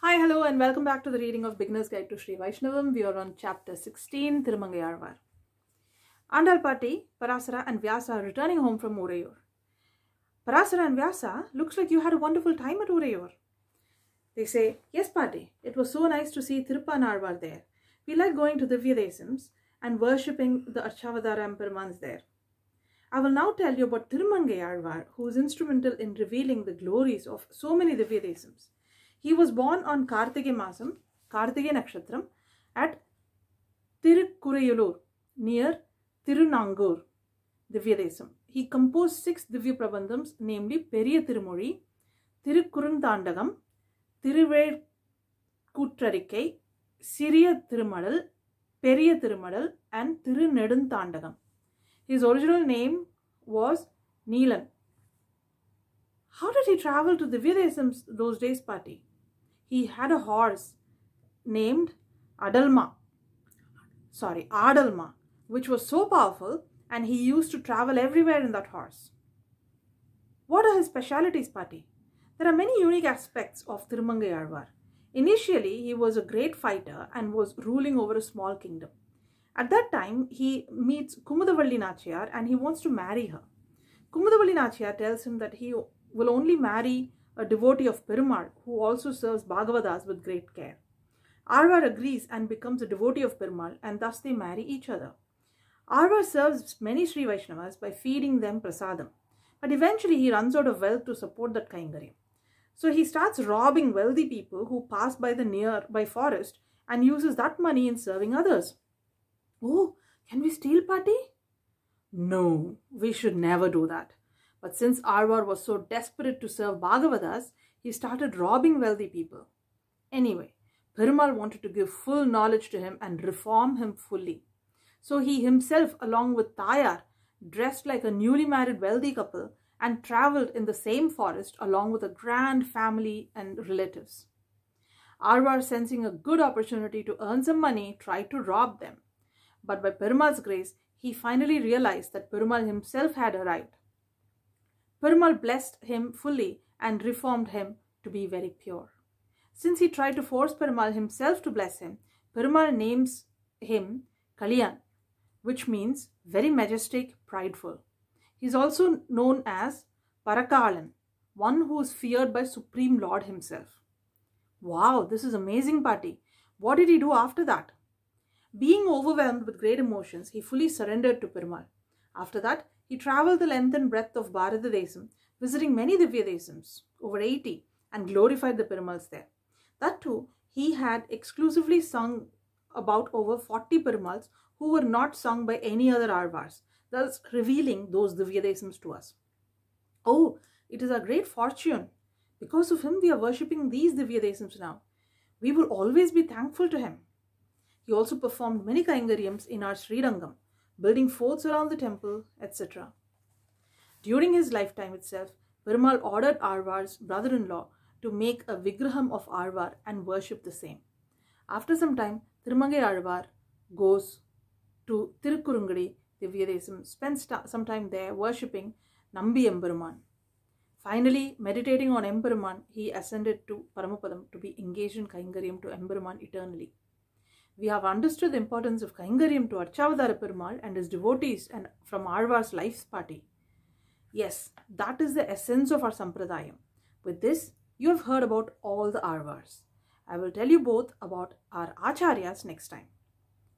Hi, hello, and welcome back to the reading of Beginner's Guide to Sri Vaishnavam. We are on chapter 16, Tirumangayarvar. Andalpatti, Parasara, and Vyasa are returning home from Urayur. Parasara and Vyasa, looks like you had a wonderful time at Urayur. They say, yes, Patti, it was so nice to see Tiruppanarvar there. We like going to Divya Desams and worshipping the Archavadara Empermans there. I will now tell you about Tirumangayarvar, who is instrumental in revealing the glories of so many Divya Desams. He was born on Kartige Masam, Kartige Nakshatram, at Tirukkurayulur, near Tirunangur, Divya Desam. He composed 6 Divya Prabandhams, namely Periya Tirumozhi, Tirukkurundandagam, Thiruvezhkootrarikkai, Siriya Thirumadal, Periya Thirumadal, and Tirunedantandagam. His original name was Neelan. How did he travel to Divya Desams those days, Patti? He had a horse named Adalma, which was so powerful, and he used to travel everywhere in that horse. What are his specialities, Patti? There are many unique aspects of Tirumangayarvar. Initially, he was a great fighter and was ruling over a small kingdom. At that time, he meets Kumudavalli Nachiyar and he wants to marry her. Kumudavalli Nachiyar tells him that he will only marry a devotee of Perumal who also serves Bhagavadas with great care. Arvar agrees and becomes a devotee of Perumal, and thus they marry each other. Arvar serves many Sri Vaishnavas by feeding them prasadam, but eventually he runs out of wealth to support that Kaingaryam. So he starts robbing wealthy people who pass by the nearby forest and uses that money in serving others. Oh, can we steal, Patti? No, we should never do that. But since Arvar was so desperate to serve Bhagavadas, he started robbing wealthy people. Anyway, Perumal wanted to give full knowledge to him and reform him fully. So he himself, along with Tayar, dressed like a newly married wealthy couple and travelled in the same forest along with a grand family and relatives. Arvar, sensing a good opportunity to earn some money, tried to rob them. But by Perumal's grace, he finally realized that Perumal himself had arrived. Perumal blessed him fully and reformed him to be very pure. Since he tried to force Perumal himself to bless him, Perumal names him Kaliyan, which means very majestic, prideful. He is also known as Parakalan, one who is feared by Supreme Lord himself. Wow, this is amazing, Patti. What did he do after that? Being overwhelmed with great emotions, he fully surrendered to Perumal. After that, he travelled the length and breadth of Bharata Desam, visiting many Divya Desams, over 80, and glorified the Perumals there. That too, he had exclusively sung about over 40 Perumals who were not sung by any other Arvars, thus revealing those Divya Desams to us. Oh, it is our great fortune. Because of him, we are worshipping these Divya Desams now. We will always be thankful to him. He also performed many Kaingaryams in our Srirangam, building forts around the temple, etc. During his lifetime itself, Perumal ordered Arvar's brother-in-law to make a Vigraham of Arvar and worship the same. After some time, Tirumangayarvar goes to Tirukkurungadi, Divya Desam, spends some time there worshipping Nambi Emperuman. Finally, meditating on Emperuman, he ascended to Paramapadam to be engaged in Kaingaryam to Emperuman eternally. We have understood the importance of Kaingaryam to Archavadara Perumal and his devotees and from Arvar's life's party. Yes, that is the essence of our Sampradayam. With this, you have heard about all the Arvars. I will tell you both about our Acharyas next time.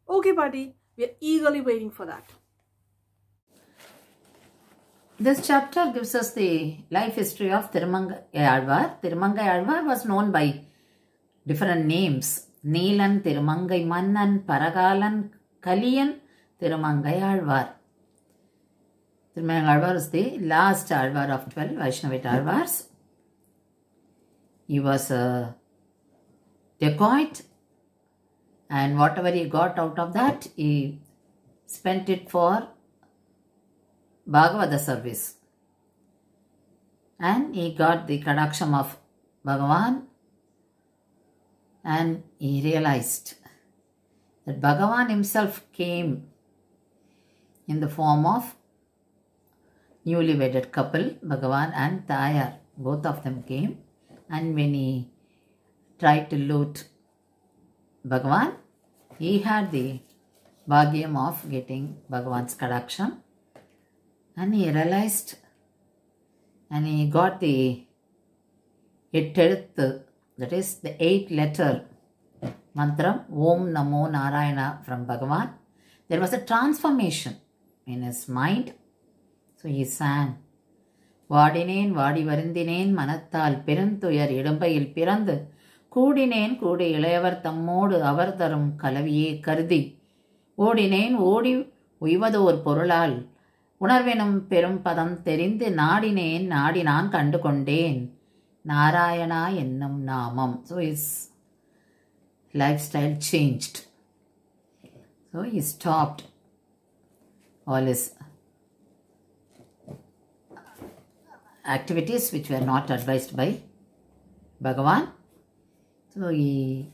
Okay, Patti, we are eagerly waiting for that. This chapter gives us the life history of Tirumangayarvar. Tirumangayarvar was known by different names. Neelan, Tirumangai Mannan, Paragalan, Kaliyan, Tirumangayarvar. Tirumangayarvar is the last Arvar of 12 Vaishnavite Arvars. He was a dacoit, and whatever he got out of that, he spent it for Bhagavata service. And he got the Kadaksham of Bhagavan, and he realized that Bhagavan himself came in the form of newly wedded couple, Bhagavan and Tayar. Both of them came, and when he tried to loot Bhagavan, he had the bhagyam of getting Bhagavan's kadaksham, and he realized and he got the that is the 8-letter mantra Om Namo Narayana from Bhagavan. There was a transformation in his mind. So he sang, Vadineen Vadi Varindineen Manathal Piranthuyar Idambayil Pirandu Koodineen Koodi Ilayavar Thammodu Avartharum Kalaviye Kardi Odineen Odi Uivador Porulal Unarvenum Perum Padam Therinde Nadineen Nadinan Kandu Kondeen Narayana Ennum Namam. So his lifestyle changed. So he stopped all his activities which were not advised by Bhagavan. So he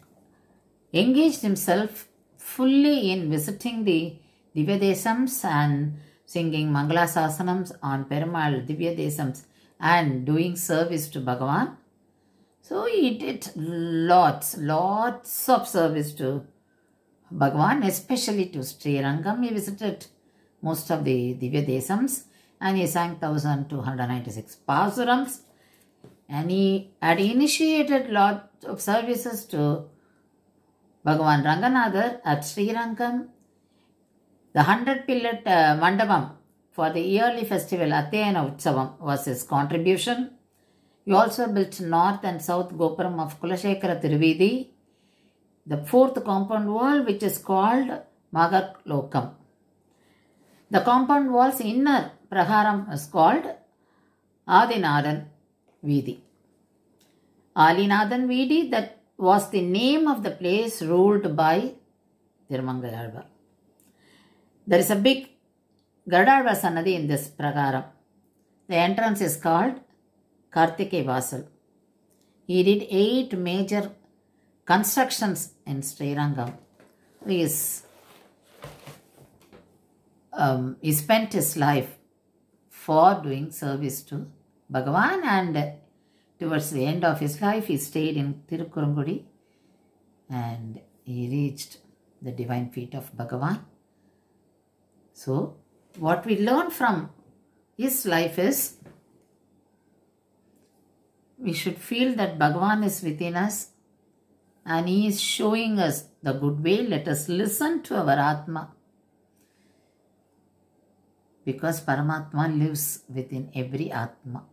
engaged himself fully in visiting the Divya Desams and singing Mangala Sasanams on Perumal Divya Desams and doing service to Bhagavan. So he did lots of service to Bhagavan, especially to Srirangam. He visited most of the Divya Desams and he sang 1296 Pasurams, and he had initiated lot of services to Bhagavan Ranganatha at Srirangam. The 100-pillared Mandapam for the yearly festival Athayana Utsavam was his contribution. He also built north and south Gopuram of Kulashekara Tiruvidi, the 4th compound wall which is called Magarlokam. The compound wall's inner Praharam is called Adinathan Veedi. Adinathan Veedi, that was the name of the place ruled by Tirumanga Alvar. There is a big Gadalvar Sannadhi in this Prakaram. The entrance is called Karthike Vasal. He did 8 major constructions in Srirangam. He spent his life for doing service to Bhagavan, and towards the end of his life he stayed in Tirukurungudi and he reached the divine feet of Bhagavan. So what we learn from his life is we should feel that Bhagavan is within us and he is showing us the good way. Let us listen to our Atma, because Paramatma lives within every Atma.